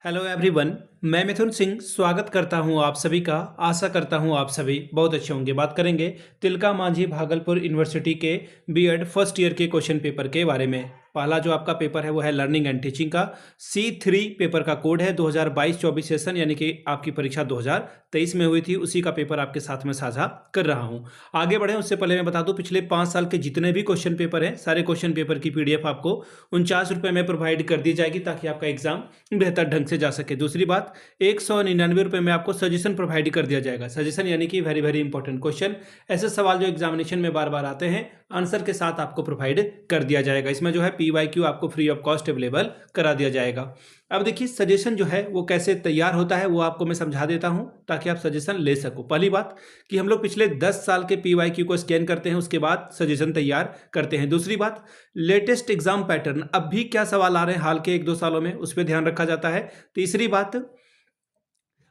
Hello everyone. मैं मिथुन सिंह स्वागत करता हूं आप सभी का। आशा करता हूं आप सभी बहुत अच्छे होंगे। बात करेंगे तिलका मांझी भागलपुर यूनिवर्सिटी के बीएड फर्स्ट ईयर के क्वेश्चन पेपर के बारे में। पहला जो आपका पेपर है वो है लर्निंग एंड टीचिंग का। C3 पेपर का कोड है 2022-24 सेशन, यानी कि आपकी परीक्षा 2023 में हुई थी, उसी का पेपर आपके साथ में साझा कर रहा हूं। आगे बढ़े उससे पहले मैं बता दूं, पिछले 5 साल के जितने भी क्वेश्चन पेपर हैं, सारे क्वेश्चन पेपर की PDF आपको 49 रुपये में प्रोवाइड कर दी जाएगी, ताकि आपका एग्जाम बेहतर ढंग से जा सके। दूसरी बात, 199 रुपये में आपको सजेशन प्रोवाइड कर दिया जाएगा। सजेशन यानी कि वेरी वेरी इंपॉर्टेंट क्वेश्चन, ऐसे सवाल जो एग्जामिनेशन में बार बार आते हैं, आंसर के साथ आपको प्रोवाइड कर दिया जाएगा। इसमें जो है PYQ आपको फ्री ऑफ कॉस्ट अवेलेबल करा दिया जाएगा। अब देखिए, सजेशन जो है वो कैसे तैयार होता है वो आपको मैं समझा देता हूं, ताकि आप सजेशन ले सको। पहली बात कि हम लोग पिछले 10 साल के PYQ को स्कैन करते हैं, उसके बाद सजेशन तैयार करते हैं। दूसरी बात, लेटेस्ट एग्जाम पैटर्न, अब भी क्या सवाल आ रहे हैं हाल के 1-2 सालों में, उस पर ध्यान रखा जाता है। तीसरी बात,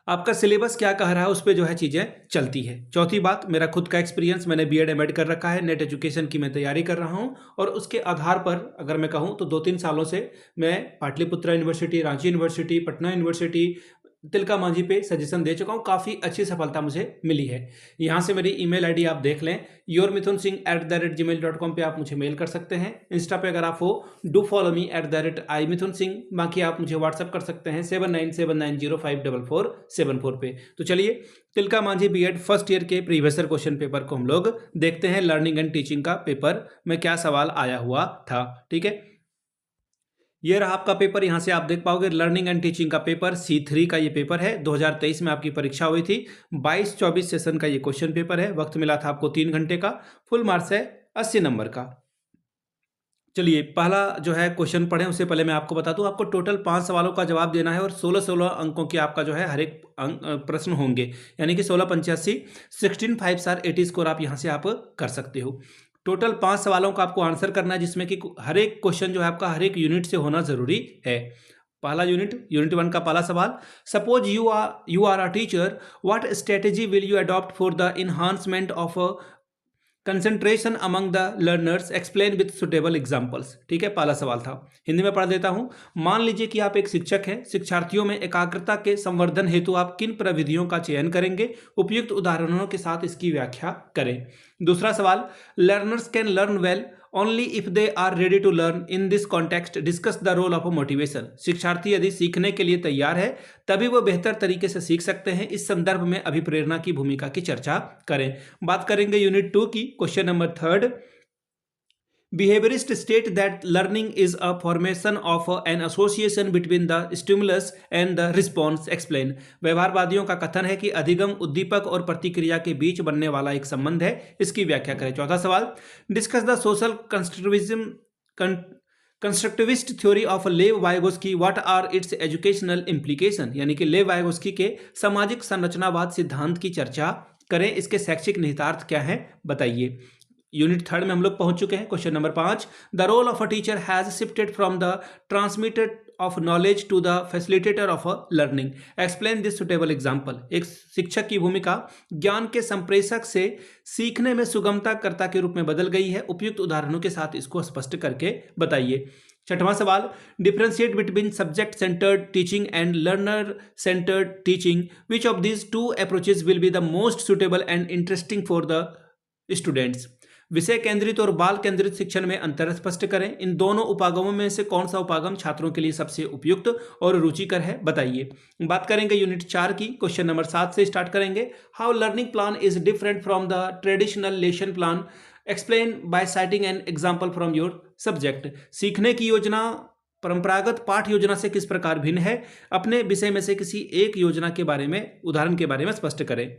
आपका सिलेबस क्या कह रहा है, उस पर जो है चीज़ें चलती है। चौथी बात, मेरा खुद का एक्सपीरियंस, मैंने बीएड एमएड कर रखा है, नेट एजुकेशन की मैं तैयारी कर रहा हूं, और उसके आधार पर अगर मैं कहूं तो 2-3 सालों से मैं Pataliputra university, Ranchi university, Patna university, Tilka Manjhi पे सजेशन दे चुका हूं। काफ़ी अच्छी सफलता मुझे मिली है। यहाँ से मेरी ईमेल आईडी आप देख लें, yourmithunsingh@gmail.com पे आप मुझे मेल कर सकते हैं। इंस्टा पे अगर आप हो, डू फॉलो मी @imithunsingh। बाकी आप मुझे व्हाट्सअप कर सकते हैं 7979054474 पे। तो चलिए, Tilka Manjhi BEd first year के प्रीवियस क्वेश्चन पेपर को हम लोग देखते हैं। लर्निंग एंड टीचिंग का पेपर में क्या सवाल आया हुआ था, ठीक है। ये रहा आपका पेपर, यहां से आप देख पाओगे लर्निंग एंड टीचिंग का पेपर C3 का ये पेपर है। 2023 में आपकी परीक्षा हुई थी। 22-24 सेशन का ये क्वेश्चन पेपर है। वक्त मिला था आपको 3 घंटे का। फुल मार्क्स है 80 नंबर का। चलिए, पहला जो है क्वेश्चन पढ़ें उससे पहले मैं आपको बता दूं, आपको टोटल 5 सवालों का जवाब देना है, और 16-16 अंकों की आपका जो है हर एक प्रश्न होंगे, यानी कि 16-85 16 5 स्टार 80 स्कोर आप यहां से आप कर सकते हो। टोटल 5 सवालों का आपको आंसर करना है, जिसमें कि हर एक क्वेश्चन जो है आपका हर एक यूनिट से होना जरूरी है। पहला यूनिट 1 का पहला सवाल, suppose you are a teacher, what strategy will you adopt for the enhancement of concentration among the learners, explain with suitable examples. ठीक है, पहला सवाल था। हिंदी में पढ़ देता हूं। मान लीजिए कि आप एक शिक्षक हैं, शिक्षार्थियों में एकाग्रता के संवर्धन हेतु आप किन प्रविधियों का चयन करेंगे, उपयुक्त उदाहरणों के साथ इसकी व्याख्या करें। दूसरा सवाल, learners can learn well only if they are ready to learn in this context, discuss the role of motivation. शिक्षार्थी यदि सीखने के लिए तैयार है तभी वो बेहतर तरीके से सीख सकते हैं। इस संदर्भ में अभिप्रेरणा की भूमिका की चर्चा करें। बात करेंगे यूनिट 2 की, question number 3। Behaviorists state that learning is a formation of an association between the stimulus and the response. Explain. व्यवहारवादियों का कथन है कि अधिगम उद्दीपक और प्रतिक्रिया के बीच बनने वाला एक संबंध है, इसकी व्याख्या करें। चौथा सवाल, discuss the social constructivist theory of Lev Vygotsky, what are its educational implication. यानी कि लेव वाइगोस्की के सामाजिक संरचनावाद सिद्धांत की चर्चा करें, इसके शैक्षिक निहितार्थ क्या है बताइए। यूनिट 3 में हम लोग पहुंच चुके हैं। Question number 5, the role of a teacher has shifted from the transmitter of knowledge to the facilitator of a learning, explain this suitable example. एक शिक्षक की भूमिका ज्ञान के संप्रेषक से सीखने में सुगमताकर्ता के रूप में बदल गई है, उपयुक्त उदाहरणों के साथ इसको स्पष्ट करके बताइए। छठवां सवाल, differentiate between subject centred teaching and learner centred teaching, which of these two approaches will be the most suitable and interesting for the students. विषय केंद्रित और बाल केंद्रित शिक्षण में अंतर स्पष्ट करें। इन दोनों उपागमों में से कौन सा उपागम छात्रों के लिए सबसे उपयुक्त और रुचिकर है बताइए। बात करेंगे यूनिट 4 की, क्वेश्चन नंबर 7 से स्टार्ट करेंगे। How learning plan is different from the traditional lesson plan, explain by citing an example from your subject. सीखने की योजना परंपरागत पाठ योजना से किस प्रकार भिन्न है, अपने विषय में से किसी एक योजना के बारे में, उदाहरण के बारे में स्पष्ट करें।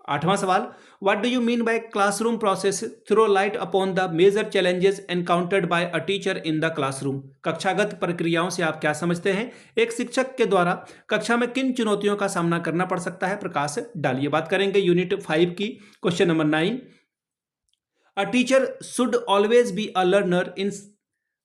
8वां सवाल, what do you mean by classroom process, throw light upon the major challenges encountered by a teacher in the classroom. कक्षागत प्रक्रियाओं से आप क्या समझते हैं, एक शिक्षक के द्वारा कक्षा में किन चुनौतियों का सामना करना पड़ सकता है, प्रकाश डालिए। बात करेंगे यूनिट 5 की, question number 9। A teacher should always be a learner, in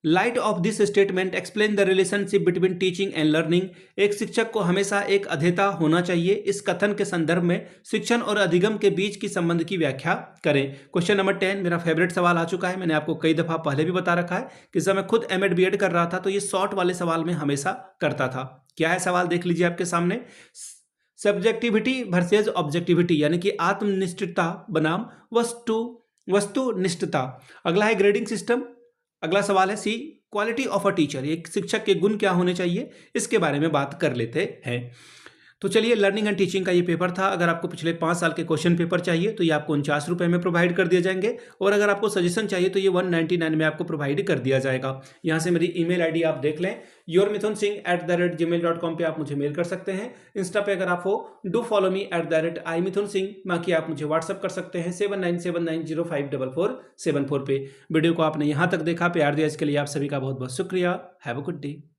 light of this statement explain the relationship between teaching and learning. एक शिक्षक को हमेशा एक अध्येता होना चाहिए, इस कथन के संदर्भ में शिक्षण और अधिगम के बीच की संबंध की व्याख्या करें। क्वेश्चन नंबर 10 मेरा फेवरेट सवाल आ चुका है, मैंने आपको कई दफा पहले भी बता रखा है कि जब मैं खुद एमएड बीएड कर रहा था तो ये शॉर्ट वाले सवाल में हमेशा करता था। क्या है सवाल, देख लीजिए आपके सामने। सब्जेक्टिविटी वर्सेस ऑब्जेक्टिविटी, यानी कि आत्मनिष्ठता बनाम वस्तुनिष्ठता। अगला है ग्रेडिंग सिस्टम। अगला सवाल है सी, क्वालिटी ऑफ अ टीचर, एक शिक्षक के गुण क्या होने चाहिए, इसके बारे में बात कर लेते हैं। तो चलिए, लर्निंग एंड टीचिंग का ये पेपर था। अगर आपको पिछले 5 साल के क्वेश्चन पेपर चाहिए तो ये आपको 49 रुपये में प्रोवाइड कर दिए जाएंगे, और अगर आपको सजेशन चाहिए तो ये 199 में आपको प्रोवाइड कर दिया जाएगा। यहाँ से मेरी ईमेल आईडी आप देख लें, yourmithunsingh@gmail.com पे आप मुझे मेल कर सकते हैं। इंस्टा पे अगर आप हो, डू फॉलो मी @imithunsingh। बाकी आप मुझे व्हाट्सअप कर सकते हैं 7979054474 पे। वीडियो को आपने यहाँ तक देखा, प्यार दिया, इसके लिए आप सभी का बहुत बहुत शुक्रिया। Have a good day.